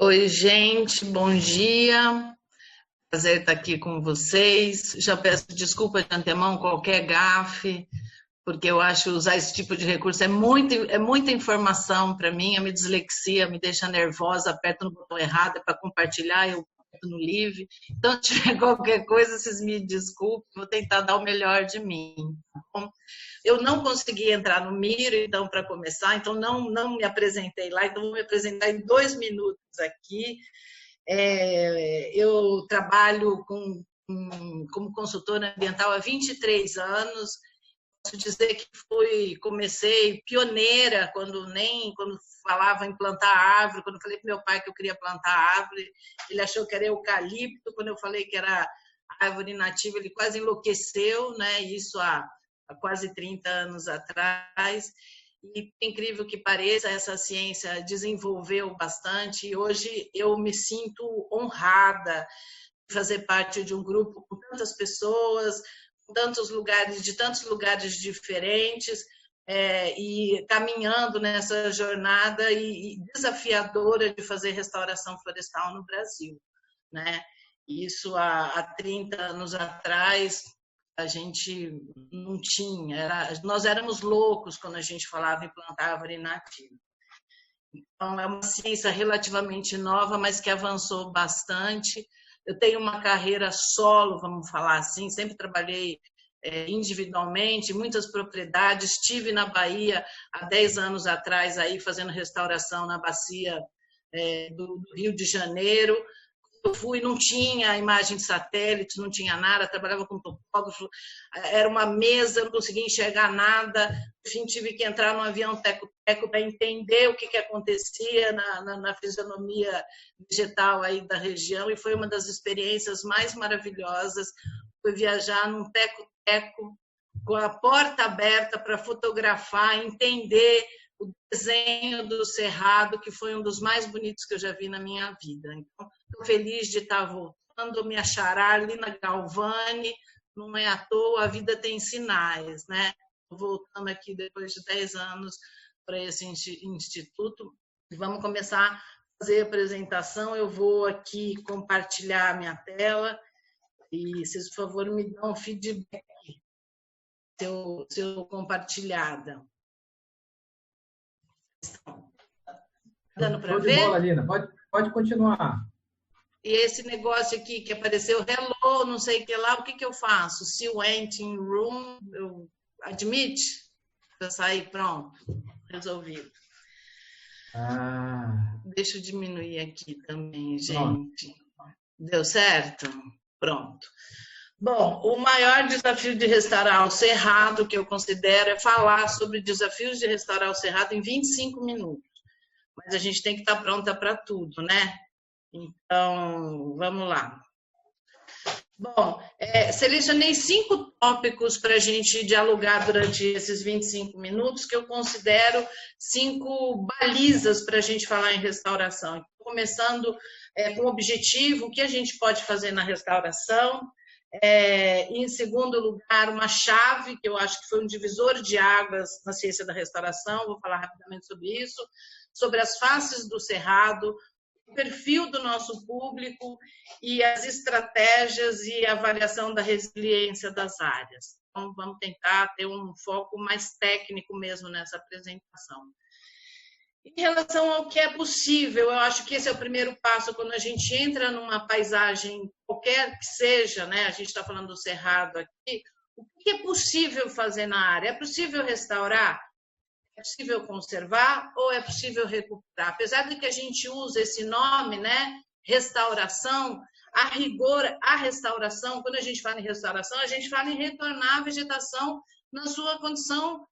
Oi, gente, bom dia. Prazer estar aqui com vocês. Já peço desculpa de antemão qualquer gafe, porque eu acho usar esse tipo de recurso é muita informação para mim. A minha dislexia me deixa nervosa, aperto no botão errado para compartilhar, eu aperto no leave. Então, se tiver qualquer coisa, vocês me desculpem, vou tentar dar o melhor de mim. Tá bom? Eu não consegui entrar no Miro, então, para começar, então não me apresentei lá, então vou me apresentar em 2 minutos aqui. Eu trabalho como consultora ambiental há 23 anos. Posso dizer que comecei pioneira quando falava em plantar árvore. Quando eu falei para meu pai que eu queria plantar árvore, ele achou que era eucalipto. Quando eu falei que era árvore nativa, ele quase enlouqueceu, né? Isso há quase 30 anos atrás. E, por incrível que pareça, essa ciência desenvolveu bastante e hoje eu me sinto honrada de fazer parte de um grupo com tantas pessoas, de tantos lugares diferentes, e caminhando nessa jornada e desafiadora de fazer restauração florestal no Brasil, né? Isso há 30 anos atrás a gente não tinha, nós éramos loucos quando a gente falava em plantar árvore nativa. Então, é uma ciência relativamente nova, mas que avançou bastante. Eu tenho uma carreira solo, vamos falar assim, sempre trabalhei individualmente, muitas propriedades. Estive na Bahia há 10 anos atrás, aí, fazendo restauração na bacia do Rio de Janeiro. Eu fui, não tinha imagem de satélite, não tinha nada, trabalhava com topógrafo, era uma mesa, não conseguia enxergar nada, enfim, tive que entrar num avião teco-teco para entender o que acontecia na fisionomia vegetal aí da região, e foi uma das experiências mais maravilhosas. Foi viajar num teco-teco com a porta aberta para fotografar, entender o desenho do cerrado, que foi um dos mais bonitos que eu já vi na minha vida. Então, estou feliz de estar voltando, me achará ali na Galvani, não é à toa, a vida tem sinais, né? Voltando aqui depois de 10 anos para esse instituto, vamos começar a fazer a apresentação. Eu vou aqui compartilhar a minha tela e vocês, por favor, me dão um feedback se eu compartilhada. Dando para ver? Show de bola, Lina. Pode continuar. E esse negócio aqui que apareceu, hello, não sei o que lá, o que eu faço? Se went in room, eu admite? Para sair, pronto, resolvido. Deixa eu diminuir aqui também, gente. Deu certo? Pronto. Bom, o maior desafio de restaurar o cerrado, que eu considero, é falar sobre desafios de restaurar o cerrado em 25 minutos. Mas a gente tem que estar pronta para tudo, né? Então, vamos lá. Bom, selecionei 5 tópicos para a gente dialogar durante esses 25 minutos, que eu considero 5 balizas para a gente falar em restauração. Começando com o objetivo, o que a gente pode fazer na restauração. Em segundo lugar, uma chave, que eu acho que foi um divisor de águas na ciência da restauração, vou falar rapidamente sobre isso, sobre as faces do cerrado, o perfil do nosso público e as estratégias e avaliação da resiliência das áreas. Então, vamos tentar ter um foco mais técnico mesmo nessa apresentação. Em relação ao que é possível, eu acho que esse é o primeiro passo quando a gente entra numa paisagem, qualquer que seja, né? A gente está falando do cerrado aqui, o que é possível fazer na área? É possível restaurar? É possível conservar ou é possível recuperar? Apesar de que a gente usa esse nome, né? Restauração, a rigor, a restauração, quando a gente fala em restauração, a gente fala em retornar a vegetação na sua condição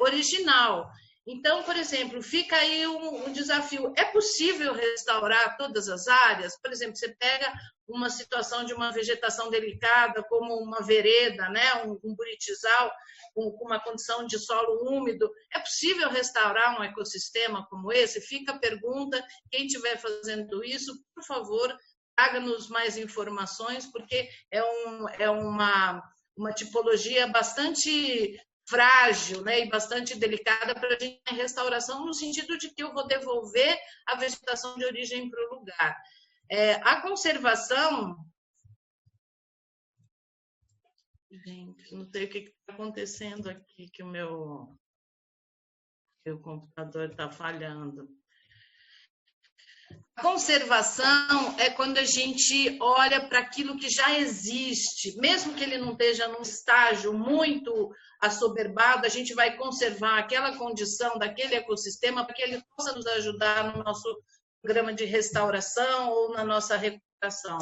original. Então, por exemplo, fica aí um desafio. É possível restaurar todas as áreas? Por exemplo, você pega uma situação de uma vegetação delicada, como uma vereda, né? um buritizal, com uma condição de solo úmido. É possível restaurar um ecossistema como esse? Fica a pergunta. Quem estiver fazendo isso, por favor, traga-nos mais informações, porque é uma tipologia bastante frágil, né, e bastante delicada para a gente em restauração, no sentido de que eu vou devolver a vegetação de origem para o lugar. A conservação... Gente, não sei o que está acontecendo aqui, que o meu computador está falhando. A conservação é quando a gente olha para aquilo que já existe, mesmo que ele não esteja num estágio muito assoberbado, a gente vai conservar aquela condição daquele ecossistema para que ele possa nos ajudar no nosso programa de restauração ou na nossa recuperação.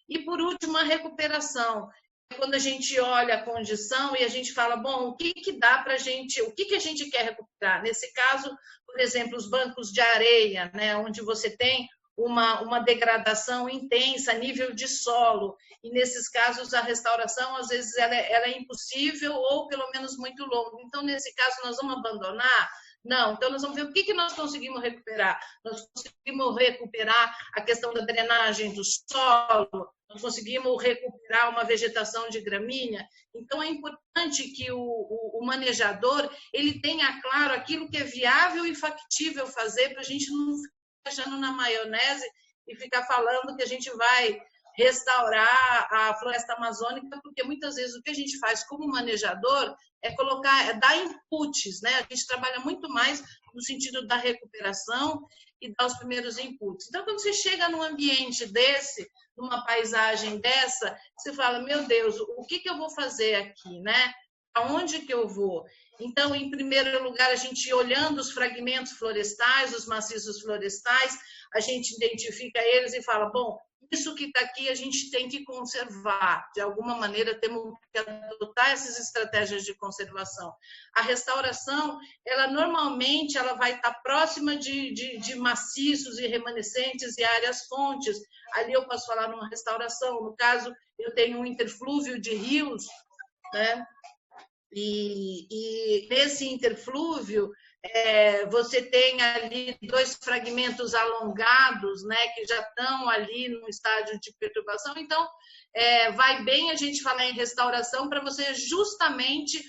E, por último, a recuperação. Quando a gente olha a condição e a gente fala, bom, o que dá para a gente, o que a gente quer recuperar? Nesse caso, por exemplo, os bancos de areia, né, onde você tem uma degradação intensa a nível de solo, e nesses casos a restauração, às vezes, ela é impossível ou pelo menos muito longa. Então, nesse caso, nós vamos abandonar? Não, então nós vamos ver o que nós conseguimos recuperar. Nós conseguimos recuperar a questão da drenagem do solo, nós conseguimos recuperar uma vegetação de gramínea. Então, é importante que o manejador ele tenha claro aquilo que é viável e factível fazer, para a gente não ficar achando na maionese e ficar falando que a gente vai restaurar a floresta amazônica, porque muitas vezes o que a gente faz como manejador é dar inputs, né? A gente trabalha muito mais no sentido da recuperação e dar os primeiros inputs. Então, quando você chega num ambiente desse, numa paisagem dessa, você fala, meu Deus, o que eu vou fazer aqui, né? Aonde que eu vou? Então, em primeiro lugar, a gente olhando os fragmentos florestais, os maciços florestais, a gente identifica eles e fala, bom, isso que está aqui a gente tem que conservar. De alguma maneira, temos que adotar essas estratégias de conservação. A restauração, ela normalmente ela vai estar próxima de maciços e remanescentes e áreas fontes. Ali eu posso falar numa restauração. No caso, eu tenho um interflúvio de rios, né? E nesse interflúvio, você tem ali 2 fragmentos alongados, né, que já estão ali no estágio de perturbação. Então, vai bem a gente falar em restauração para você justamente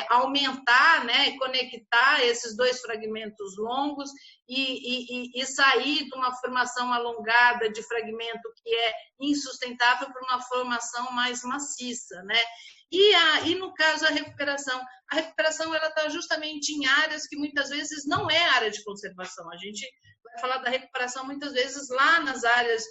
aumentar, né, conectar esses 2 fragmentos longos e sair de uma formação alongada de fragmento que é insustentável para uma formação mais maciça, né? E no caso, a recuperação ela está justamente em áreas que muitas vezes não é área de conservação. A gente vai falar da recuperação muitas vezes lá nas áreas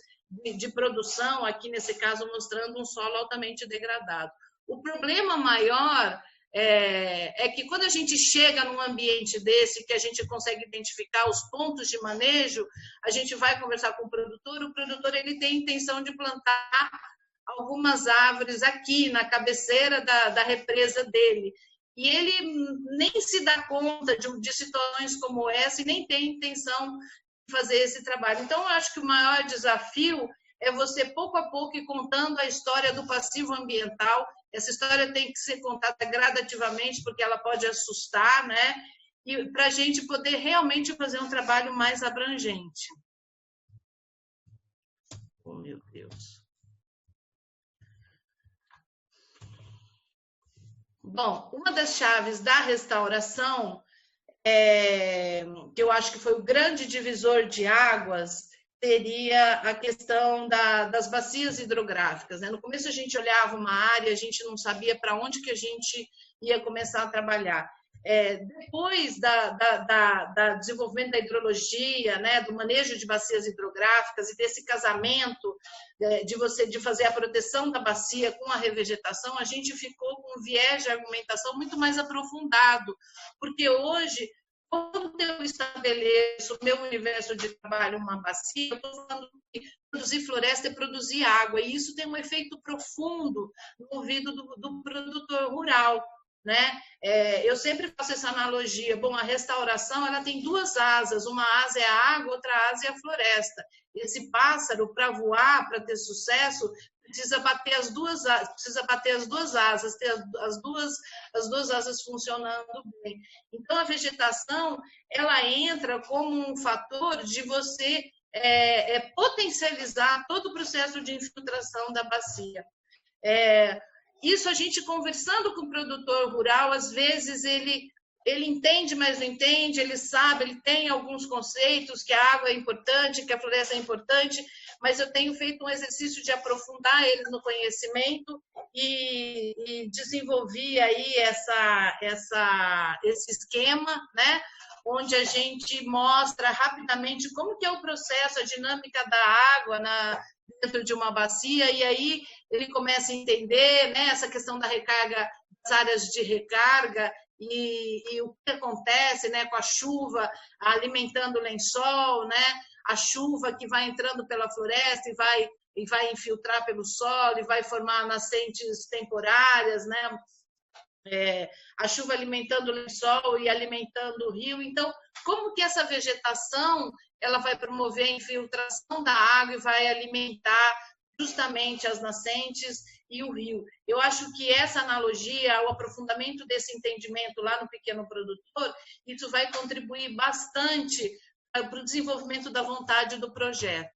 de produção, aqui nesse caso mostrando um solo altamente degradado. O problema maior é que quando a gente chega num ambiente desse, que a gente consegue identificar os pontos de manejo, a gente vai conversar com o produtor ele tem a intenção de plantar algumas árvores aqui na cabeceira da represa dele. E ele nem se dá conta de situações como essa e nem tem intenção de fazer esse trabalho. Então, eu acho que o maior desafio é você, pouco a pouco, ir contando a história do passivo ambiental. Essa história tem que ser contada gradativamente, porque ela pode assustar, né? E para a gente poder realmente fazer um trabalho mais abrangente. Oh, meu Deus. Bom, uma das chaves da restauração, que eu acho que foi o grande divisor de águas, seria a questão das bacias hidrográficas, né? No começo a gente olhava uma área, a gente não sabia para onde que a gente ia começar a trabalhar. Depois da desenvolvimento da hidrologia, né, do manejo de bacias hidrográficas e desse casamento de fazer a proteção da bacia com a revegetação, a gente ficou com um viés de argumentação muito mais aprofundado, porque hoje, quando eu estabeleço o meu universo de trabalho, uma bacia, eu estou falando que produzir floresta é produzir água, e isso tem um efeito profundo no ouvido do produtor rural, né? Eu sempre faço essa analogia. Bom, a restauração ela tem 2 asas, uma asa é a água, outra asa é a floresta. Esse pássaro, para voar, para ter sucesso, precisa bater as duas asas, ter as duas asas funcionando bem. Então, a vegetação ela entra como um fator de você potencializar todo o processo de infiltração da bacia. isso a gente conversando com o produtor rural, às vezes ele entende, mas não entende, ele sabe, ele tem alguns conceitos, que a água é importante, que a floresta é importante, mas eu tenho feito um exercício de aprofundar eles no conhecimento e desenvolvi aí esse esquema, né? Onde a gente mostra rapidamente como que é o processo, a dinâmica da água dentro de uma bacia, e aí ele começa a entender, né, essa questão da recarga, das áreas de recarga, e o que acontece, né, com a chuva alimentando o lençol, né, a chuva que vai entrando pela floresta e vai infiltrar pelo solo e vai formar nascentes temporárias, né, a chuva alimentando o lençol e alimentando o rio. Então, como que essa vegetação ela vai promover a infiltração da água e vai alimentar justamente as nascentes e o rio? Eu acho que essa analogia, o aprofundamento desse entendimento lá no pequeno produtor, isso vai contribuir bastante para o desenvolvimento da vontade do projeto.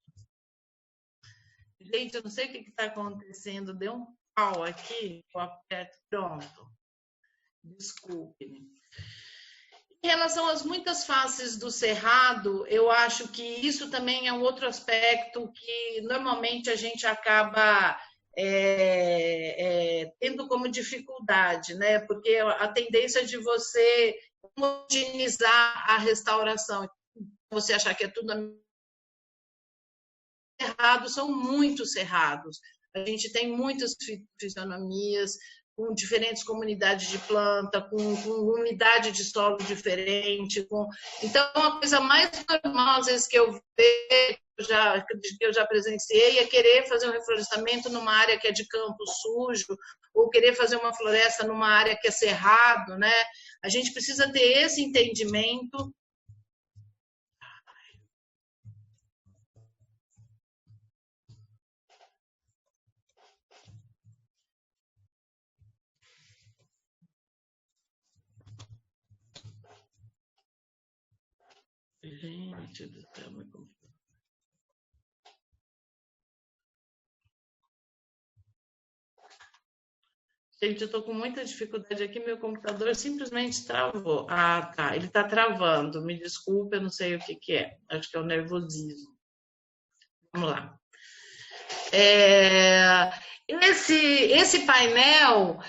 Gente, eu não sei o que está acontecendo, deu um pau aqui, eu aperto, pronto. Desculpe-me. Em relação às muitas faces do cerrado, eu acho que isso também é um outro aspecto que normalmente a gente acaba tendo como dificuldade, né? Porque a tendência de você homogeneizar a restauração, você achar que é tudo cerrado, são muitos cerrados. A gente tem muitas fisionomias, com diferentes comunidades de planta, com umidade de solo diferente. Então, a coisa mais normal, às vezes, que eu vejo, que eu já presenciei, é querer fazer um reflorestamento numa área que é de campo sujo, ou querer fazer uma floresta numa área que é cerrado, né? A gente precisa ter esse entendimento. Gente do céu, meu computador. Gente, eu estou com muita dificuldade aqui, meu computador simplesmente travou. Ah, tá, ele está travando, me desculpe, eu não sei o que é, acho que é o nervosismo. Vamos lá. Esse painel,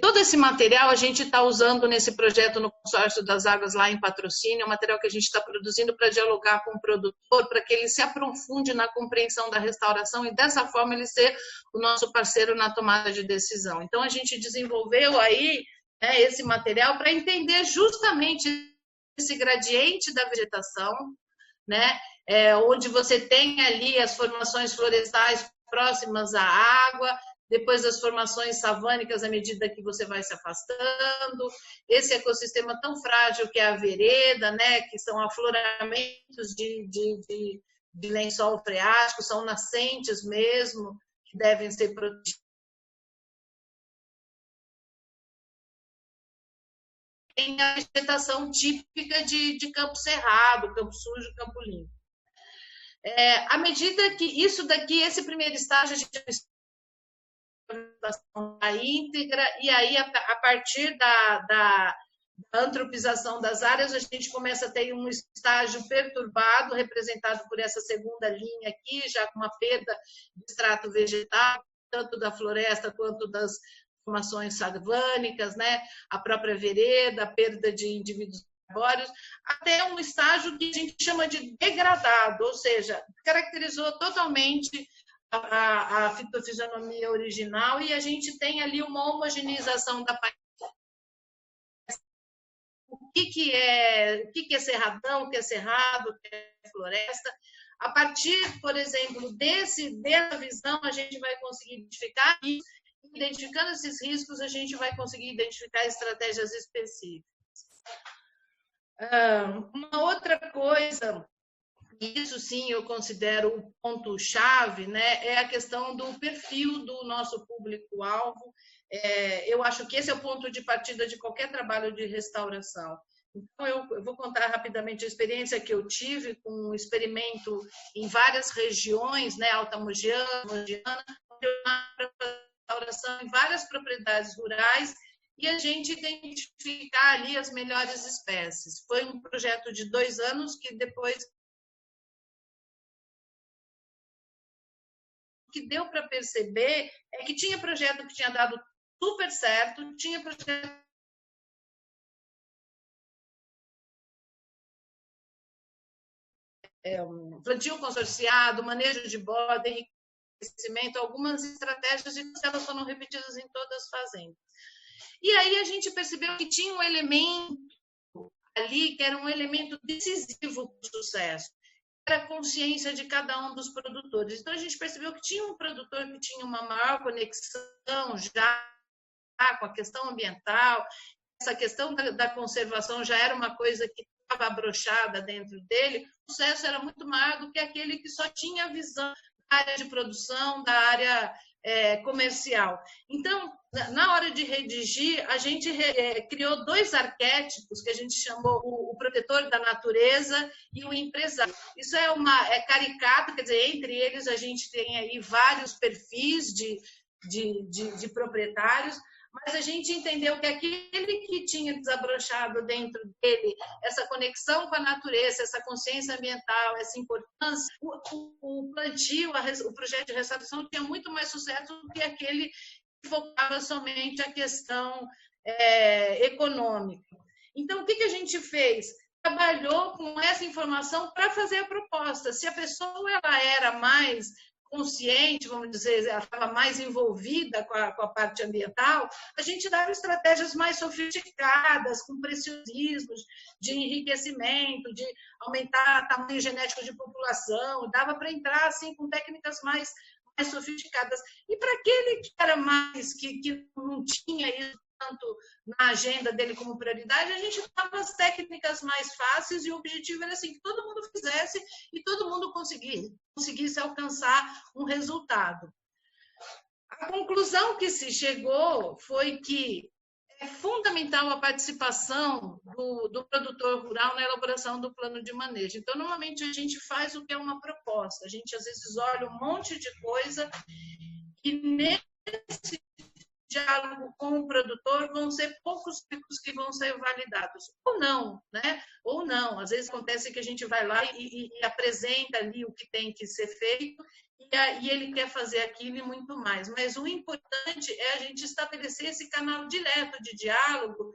todo esse material a gente está usando nesse projeto no Consórcio das Águas lá em Patrocínio, é um material que a gente está produzindo para dialogar com o produtor, para que ele se aprofunde na compreensão da restauração e dessa forma ele ser o nosso parceiro na tomada de decisão. Então a gente desenvolveu aí, né, esse material para entender justamente esse gradiente da vegetação, né, onde você tem ali as formações florestais próximas à água, depois as formações savânicas à medida que você vai se afastando, esse ecossistema tão frágil que é a vereda, né, que são afloramentos de lençol freático, são nascentes mesmo, que devem ser protegidas. Tem a vegetação típica de campo cerrado, campo sujo, campo limpo. À medida que isso daqui, esse primeiro estágio, a gente a íntegra, e aí a partir da antropização das áreas, a gente começa a ter um estágio perturbado, representado por essa segunda linha aqui, já com uma perda de extrato vegetal, tanto da floresta quanto das formações savânicas, né? A própria vereda, a perda de indivíduos arbóreos, até um estágio que a gente chama de degradado, ou seja, caracterizou totalmente a fitofisionomia original e a gente tem ali uma homogeneização da o que é cerradão, o que é cerrado, o que é floresta. A partir, por exemplo, dessa visão, a gente vai conseguir identificar e, identificando esses riscos, a gente vai conseguir identificar estratégias específicas. Uma outra coisa, isso sim eu considero o ponto-chave, né, é a questão do perfil do nosso público-alvo. Eu acho que esse é o ponto de partida de qualquer trabalho de restauração. Então, eu vou contar rapidamente a experiência que eu tive com um experimento em várias regiões, né, Alta Mogiana, onde eu restauração em várias propriedades rurais e a gente identificar ali as melhores espécies. Foi um projeto de 2 anos que depois o que deu para perceber é que tinha projeto que tinha dado super certo, tinha projeto plantio consorciado, manejo de borda, enriquecimento, algumas estratégias e elas foram repetidas em todas as fazendas. E aí a gente percebeu que tinha um elemento ali que era um elemento decisivo para o sucesso, era a consciência de cada um dos produtores. Então a gente percebeu que tinha um produtor que tinha uma maior conexão já com a questão ambiental, essa questão da conservação já era uma coisa que estava abrochada dentro dele, o sucesso era muito maior do que aquele que só tinha a visão da área de produção, da área comercial. Então, na hora de redigir, a gente criou 2 arquétipos que a gente chamou o protetor da natureza e o empresário. Isso é caricato, quer dizer, entre eles a gente tem aí vários perfis de proprietários, mas a gente entendeu que aquele que tinha desabrochado dentro dele essa conexão com a natureza, essa consciência ambiental, essa importância, o plantio, o projeto de restauração tinha muito mais sucesso do que aquele que focava somente a questão econômica. Então, o que a gente fez? Trabalhou com essa informação para fazer a proposta. Se a pessoa ela era mais consciente, vamos dizer, ela estava mais envolvida com a parte ambiental, a gente dava estratégias mais sofisticadas, com preciosismos, de enriquecimento, de aumentar o tamanho genético de população, dava para entrar assim com técnicas mais sofisticadas. E para aquele que era mais, que não tinha isso tanto na agenda dele como prioridade, a gente dava as técnicas mais fáceis e o objetivo era assim, que todo mundo fizesse e todo mundo conseguisse alcançar um resultado. A conclusão que se chegou foi que é fundamental a participação do produtor rural na elaboração do plano de manejo. Então, normalmente, a gente faz o que é uma proposta. A gente, às vezes, olha um monte de coisa e nesse diálogo com o produtor vão ser poucos tipos que vão ser validados. Ou não, né? Ou não. Às vezes acontece que a gente vai lá e apresenta ali o que tem que ser feito e ele quer fazer aquilo e muito mais. Mas o importante é a gente estabelecer esse canal direto de diálogo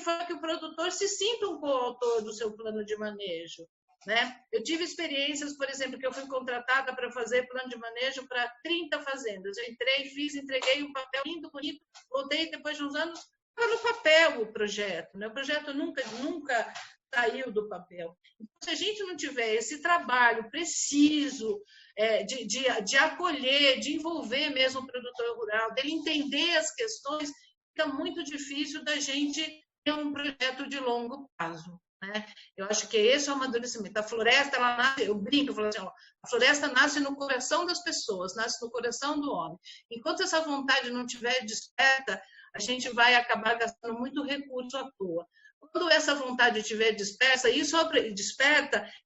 para que o produtor se sinta um coautor do seu plano de manejo. Né? Eu tive experiências, por exemplo, que eu fui contratada para fazer plano de manejo para 30 fazendas. Eu entreguei um papel lindo, bonito, voltei depois de uns anos, estava no papel o projeto. Né? O projeto nunca saiu do papel. Então, se a gente não tiver esse trabalho preciso de acolher, de envolver mesmo o produtor rural, dele entender as questões, fica muito difícil da gente ter um projeto de longo prazo. Né? Eu acho que esse é o amadurecimento. A floresta, ela nasce, eu brinco, eu falo assim, ó, a floresta nasce no coração das pessoas, nasce no coração do homem. Enquanto essa vontade não estiver desperta, a gente vai acabar gastando muito recurso à toa. Quando essa vontade estiver desperta,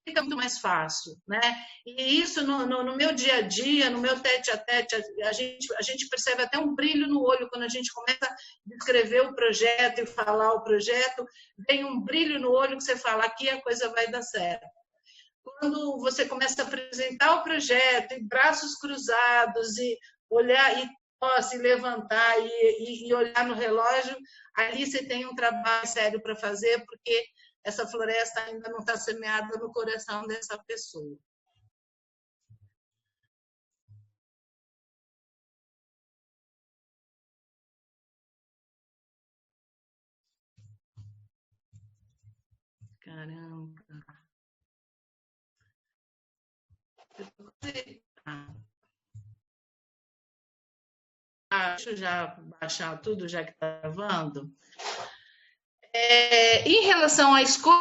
fica muito mais fácil. Né? E isso, no meu dia a dia, no meu tete-a-tete, a gente percebe até um brilho no olho quando a gente começa a descrever o projeto e falar o projeto, vem um brilho no olho que você fala, aqui a coisa vai dar certo. Quando você começa a apresentar o projeto, em braços cruzados, e olhar, e se levantar e olhar no relógio, ali você tem um trabalho sério para fazer, porque essa floresta ainda não está semeada no coração dessa pessoa. Caramba. Deixa eu já baixar tudo, já que está gravando. Em relação à escolha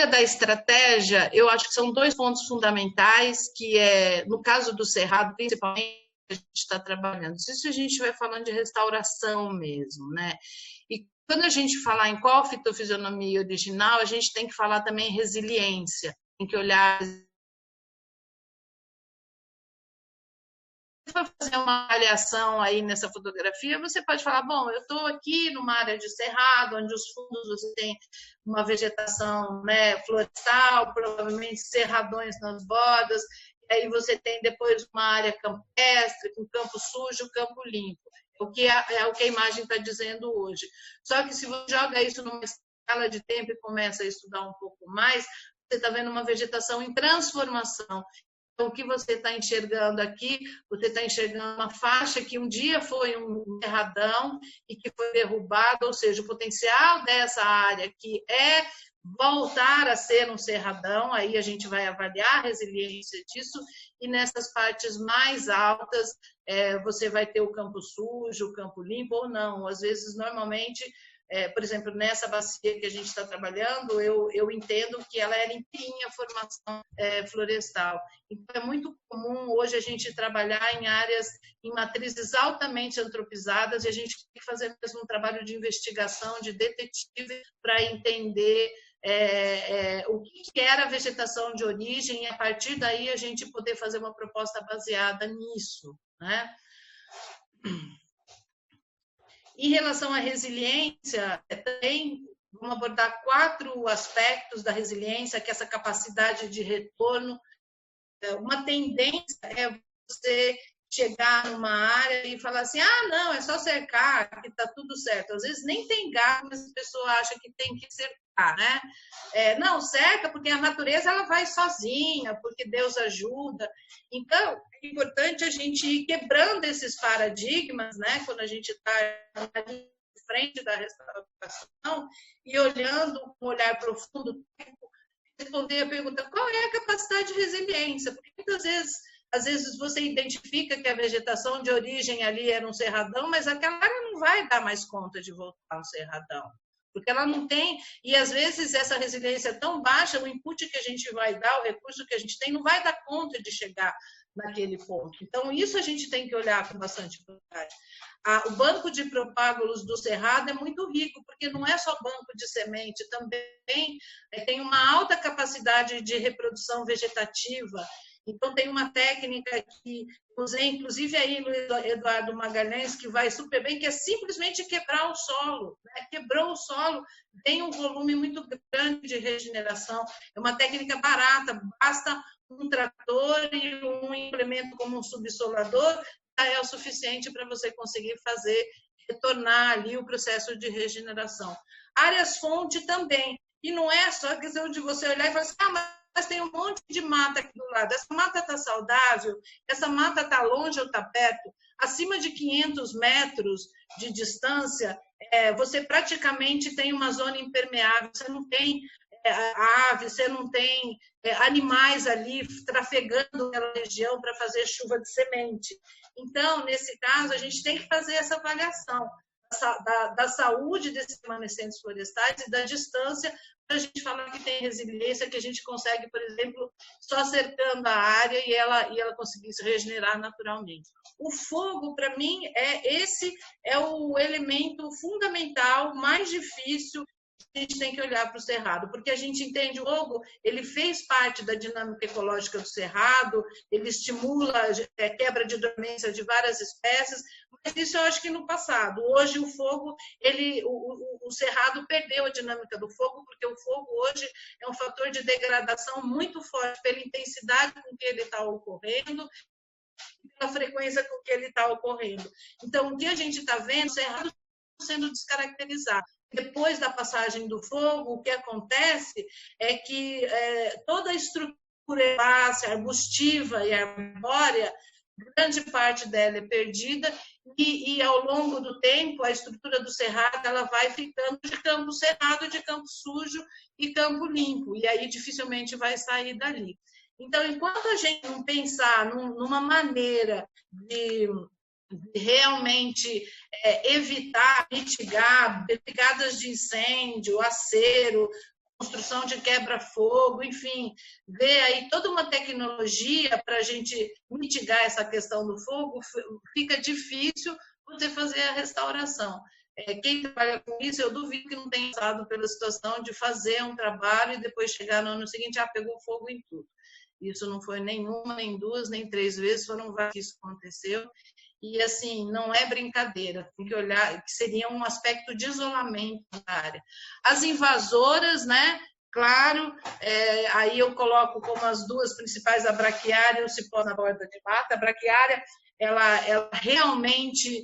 da estratégia, eu acho que são 2 pontos fundamentais, que no caso do Cerrado, principalmente, a gente está trabalhando. Isso a gente vai falando de restauração mesmo, né? E quando a gente falar em qual fitofisionomia original, a gente tem que falar também em resiliência, tem que olhar for fazer uma avaliação aí nessa fotografia, você pode falar, bom, eu estou aqui numa área de cerrado, onde os fundos você tem uma vegetação, né, florestal, provavelmente cerradões nas bordas, e aí você tem depois uma área campestre, com campo sujo, campo limpo. O que é o que a imagem está dizendo hoje. Só que se você joga isso numa escala de tempo e começa a estudar um pouco mais, você está vendo uma vegetação em transformação. Então, o que você está enxergando aqui, você está enxergando uma faixa que um dia foi um cerradão e que foi derrubado, ou seja, o potencial dessa área que é voltar a ser um cerradão, aí a gente vai avaliar a resiliência disso, e nessas partes mais altas, você vai ter o campo sujo, o campo limpo ou não. Às vezes, normalmente, por exemplo, nessa bacia que a gente está trabalhando, eu entendo que ela era inteirinha formação florestal. Então, é muito comum hoje a gente trabalhar em áreas, em matrizes altamente antropizadas, e a gente tem que fazer mesmo um trabalho de investigação, de detetive, para entender o que era a vegetação de origem, e a partir daí a gente poder fazer uma proposta baseada nisso, né? Em relação à resiliência, também vamos abordar 4 aspectos da resiliência, que é essa capacidade de retorno. Uma tendência é você chegar numa área e falar assim, não, é só cercar, que está tudo certo. Às vezes nem tem gado, mas a pessoa acha que tem que cercar, né? Não, cerca porque a natureza ela vai sozinha, porque Deus ajuda. Então, é importante a gente ir quebrando esses paradigmas, né? Quando a gente está de frente da restauração e olhando com um olhar profundo, responder a pergunta, qual é a capacidade de resiliência? Porque muitas vezes, às vezes você identifica que a vegetação de origem ali era um cerradão, mas aquela área não vai dar mais conta de voltar a um cerradão, porque ela não tem, e às vezes essa resiliência é tão baixa, o input que a gente vai dar, o recurso que a gente tem, não vai dar conta de chegar naquele ponto. Então, isso a gente tem que olhar com bastante cuidado. O banco de propágulos do Cerrado é muito rico, porque não é só banco de semente, também tem uma alta capacidade de reprodução vegetativa. Então, tem uma técnica que usei, inclusive aí no Eduardo Magalhães, que vai super bem, que é simplesmente quebrar o solo. Né? Quebrou o solo, tem um volume muito grande de regeneração. É uma técnica barata, basta um trator e um implemento como um subsolador, já é o suficiente para você conseguir fazer, retornar ali o processo de regeneração. Áreas-fonte também. E não é só questão de você olhar e falar assim, mas tem um monte de mata aqui do lado. Essa mata está saudável? Essa mata está longe ou está perto? Acima de 500 metros de distância, você praticamente tem uma zona impermeável, você não tem aves, você não tem animais ali trafegando pela região para fazer chuva de semente. Então, nesse caso, a gente tem que fazer essa avaliação da saúde desses remanescentes florestais e da distância para a gente falar que tem resiliência, que a gente consegue, por exemplo, só cercando a área e ela conseguir se regenerar naturalmente. O fogo, para mim, esse é o elemento fundamental, mais difícil. A gente tem que olhar para o cerrado, porque a gente entende o fogo, ele fez parte da dinâmica ecológica do cerrado, ele estimula a quebra de dormência de várias espécies, mas isso eu acho que no passado. Hoje o fogo, o cerrado perdeu a dinâmica do fogo, porque o fogo hoje é um fator de degradação muito forte pela intensidade com que ele está ocorrendo, pela frequência com que ele está ocorrendo. Então, o que a gente está vendo, o cerrado sendo descaracterizado. Depois da passagem do fogo, o que acontece é que toda a estrutura herbácea, arbustiva e arbórea, grande parte dela é perdida e ao longo do tempo, a estrutura do cerrado ela vai ficando de campo cerrado, de campo sujo e campo limpo, e aí dificilmente vai sair dali. Então, enquanto a gente não pensar numa maneira de realmente evitar, mitigar brigadas de incêndio, acero, construção de quebra-fogo, enfim, ver aí toda uma tecnologia para a gente mitigar essa questão do fogo, fica difícil você fazer a restauração. Quem trabalha com isso, eu duvido que não tenha passado pela situação de fazer um trabalho e depois chegar no ano seguinte, pegou fogo em tudo. Isso não foi nenhuma, nem duas, nem três vezes, foram várias que isso aconteceu. E, assim, não é brincadeira, tem que olhar, que seria um aspecto de isolamento da área. As invasoras, né? Claro, aí eu coloco como as duas principais, a braquiária e o cipó na borda de mata. A braquiária, ela realmente,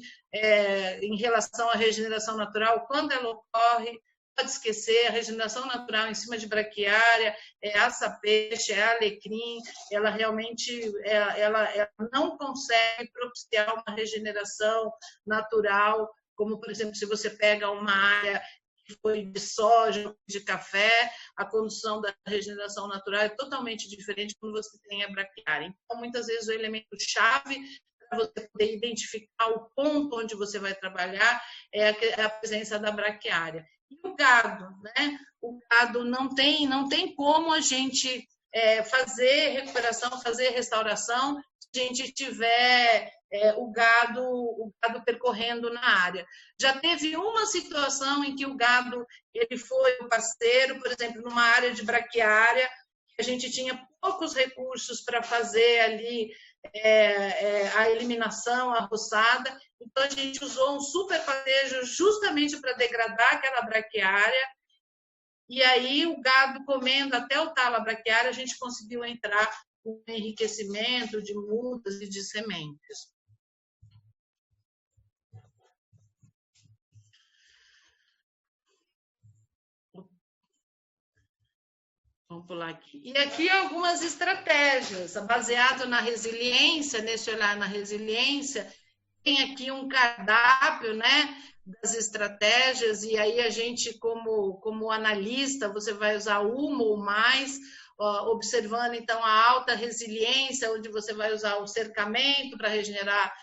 em relação à regeneração natural, quando ela ocorre, pode esquecer, a regeneração natural em cima de braquiária, aça-peixe, alecrim, ela realmente ela não consegue propiciar uma regeneração natural, como, por exemplo, se você pega uma área que foi de soja, de café, a condução da regeneração natural é totalmente diferente quando você tem a braquiária. Então, muitas vezes, o elemento chave para você poder identificar o ponto onde você vai trabalhar é a presença da braquiária. E o gado, né? O gado não tem como a gente fazer recuperação, fazer restauração, se a gente tiver o gado percorrendo na área. Já teve uma situação em que o gado ele foi o parceiro, por exemplo, numa área de braquiária, que a gente tinha poucos recursos para fazer ali a eliminação, a roçada, então a gente usou um super patejo justamente para degradar aquela braquiária, e aí o gado comendo até o talo braquiária, a gente conseguiu entrar com enriquecimento de mudas e de sementes. Vamos pular aqui. E aqui algumas estratégias, baseado na resiliência, nesse olhar na resiliência, tem aqui um cardápio, né, das estratégias, e aí a gente, como analista, você vai usar uma ou mais, observando, então, a alta resiliência, onde você vai usar o cercamento para regenerar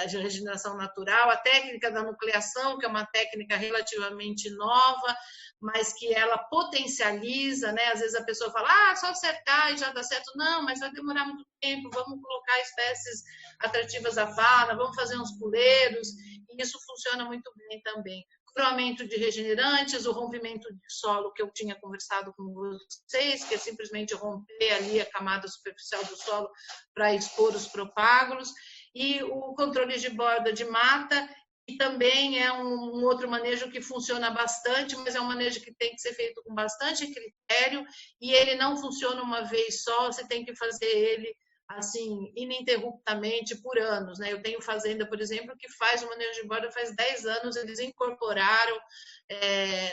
de regeneração natural, a técnica da nucleação, que é uma técnica relativamente nova, mas que ela potencializa, né? Às vezes a pessoa fala, só cercar e já dá certo. Não, mas vai demorar muito tempo, vamos colocar espécies atrativas à fauna, vamos fazer uns puleiros, e isso funciona muito bem também. Coroamento de regenerantes, o rompimento de solo, que eu tinha conversado com vocês, que é simplesmente romper ali a camada superficial do solo para expor os propágulos, e o controle de borda de mata, que também é um outro manejo que funciona bastante, mas é um manejo que tem que ser feito com bastante critério, e ele não funciona uma vez só, você tem que fazer ele assim, ininterruptamente por anos, né? Eu tenho fazenda, por exemplo, que faz o manejo de borda faz 10 anos, eles incorporaram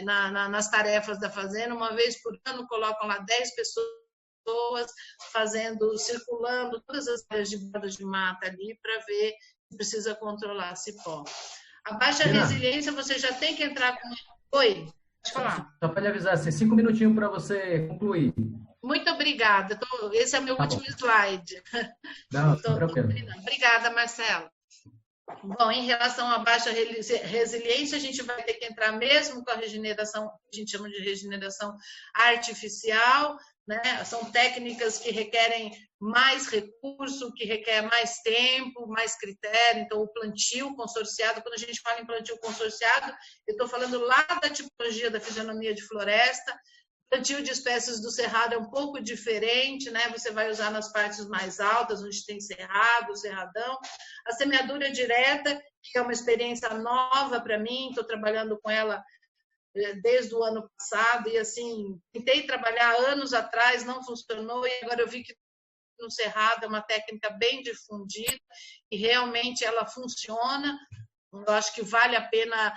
nas tarefas da fazenda, uma vez por ano colocam lá 10 pessoas circulando todas as áreas de borda de mata ali para ver se precisa controlar cipó. A baixa resiliência, você já tem que entrar com... Oi, pode falar. Só para lhe avisar, assim, 5 minutinhos para você concluir. Muito obrigada. Esse é o meu último slide. Não, tranquilo. Obrigada, Marcelo. Bom, em relação à baixa resiliência, a gente vai ter que entrar mesmo com a regeneração, a gente chama de regeneração artificial, né? São técnicas que requerem mais recurso, que requer mais tempo, mais critério. Então, o plantio consorciado, quando a gente fala em plantio consorciado, eu estou falando lá da tipologia da fisionomia de floresta. Plantio de espécies do cerrado é um pouco diferente, né? Você vai usar nas partes mais altas, onde tem cerrado, cerradão. A semeadura direta, que é uma experiência nova para mim, estou trabalhando com ela desde o ano passado, e assim, tentei trabalhar anos atrás, não funcionou, e agora eu vi que no cerrado é uma técnica bem difundida, e realmente ela funciona. Eu acho que vale a pena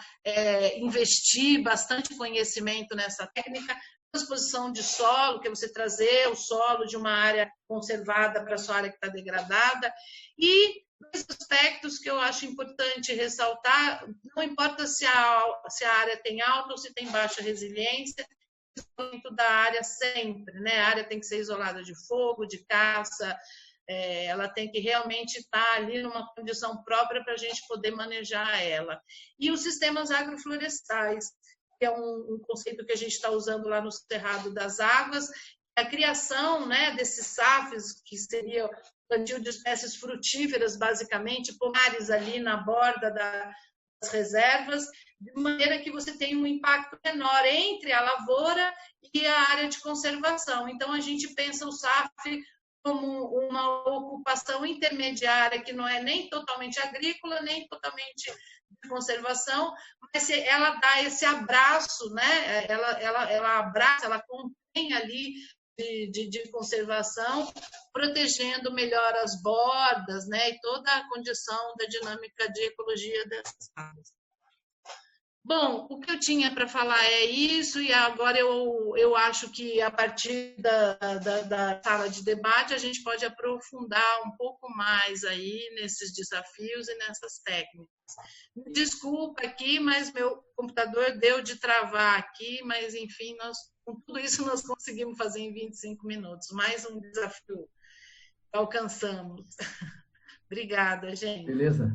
investir bastante conhecimento nessa técnica. Transposição de solo, que é você trazer o solo de uma área conservada para a sua área que está degradada. E dois aspectos que eu acho importante ressaltar: não importa se a área tem alta ou se tem baixa resiliência, isolamento da área sempre, né? A área tem que ser isolada de fogo, de caça, ela tem que realmente estar ali numa condição própria para a gente poder manejar ela. E os sistemas agroflorestais, que é um conceito que a gente está usando lá no Cerrado das Águas, a criação, né, desses SAFs, que seria plantio de espécies frutíferas, basicamente, pomares ali na borda das reservas, de maneira que você tenha um impacto menor entre a lavoura e a área de conservação. Então, a gente pensa o SAF como uma ocupação intermediária que não é nem totalmente agrícola, nem totalmente de conservação, mas ela dá esse abraço, né? Ela abraça, ela contém ali de conservação, protegendo melhor as bordas, né? E toda a condição da dinâmica de ecologia dessas áreas. Bom, o que eu tinha para falar é isso, e agora eu acho que a partir da sala de debate a gente pode aprofundar um pouco mais aí nesses desafios e nessas técnicas. Me desculpa aqui, mas meu computador deu de travar aqui, mas enfim, com tudo isso nós conseguimos fazer em 25 minutos. Mais um desafio que alcançamos. Obrigada, gente. Beleza.